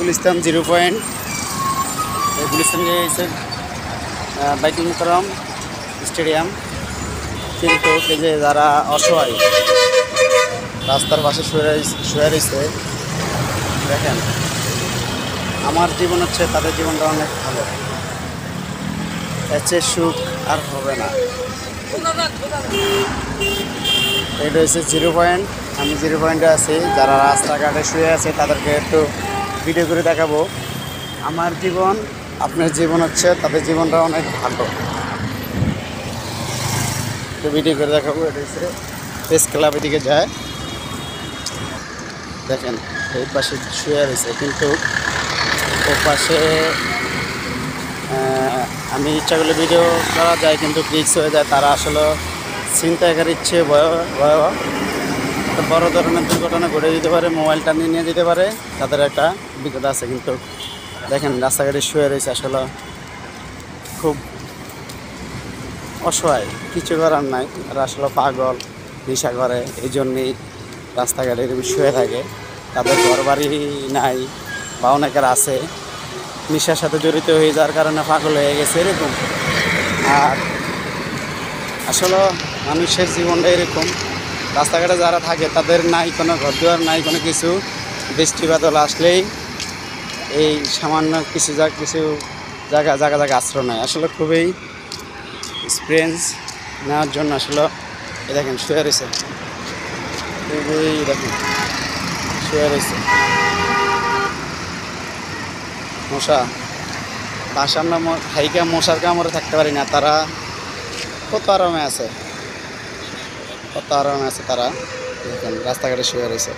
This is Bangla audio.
গুলিস্তান 0 পয়েন্ট। এই গুলিস্তান হচ্ছে বাইতুল মুকাররম স্টেডিয়াম। কিন্তু এই যে যারা অসহায় রাস্তার পাশে শুয়ে রয়েছে, দেখেন আমার জীবন হচ্ছে তাদের জীবনটা অনেক ভালো, এর চেয়ে সুখ আর হবে না। এটা হচ্ছে 0 পয়েন্ট। আমি 0 পয়েন্টে আছি। যারা রাস্তাঘাটে শুয়ে আছে তাদেরকে একটু ভিডিও করে দেখাবো। আমার জীবন আপনার জীবন হচ্ছে তাদের জীবনটা অনেক ভালো, একটু ভিডিও করে দেখাবো। এটা হচ্ছে প্রেস ক্লাবের দিকে যায়, দেখেন এই পাশে শুয়ে রয়েছে, কিন্তু ও পাশে আমি ইচ্ছা করলে ভিডিও করা যায় কিন্তু রিস্ক হয়ে যায়। তারা আসলে ছিনতাইকারীর ইচ্ছে ভয়াবহ বড় ধরনের দুর্ঘটনা ঘটে দিতে পারে, মোবাইলটা নিয়ে যেতে পারে, তাদের একটা অভিজ্ঞতা আছে। কিন্তু দেখেন রাস্তাঘাটে শুয়ে রয়েছে, আসলে খুব অসহায়, কিছু করার নাই। আর আসলে পাগল, নেশা করে, এই জন্যেই রাস্তাঘাটে শুয়ে থাকে। তাদের ঘর বাড়ি নাই বা অনেকের আছে, নেশার সাথে জড়িত হয়ে যাওয়ার কারণে পাগল হয়ে গেছে এরকম। আর আসলে মানুষের জীবনটা এরকম, রাস্তাঘাটে যারা থাকে তাদের নাই কোনো ঘরদুয়ার, নাই কোনো কিছু। বৃষ্টি বাদল আসলেই এই সামান্য কিছু জায়গা আশ্রয় নেয়। আসলে খুবই এক্সপিরিয়েন্স নেওয়ার জন্য আসলে এই দেখেন শুয়ে রয়েছে, এই দেখেন শুয়ে রয়েছে মশা। বাসার না হাইকা মশার কামড়ে থাকতে পারি না, তারা কত আরামে আছে, তারা দেখেন রাস্তাঘাটে শুয়ে রয়েছে।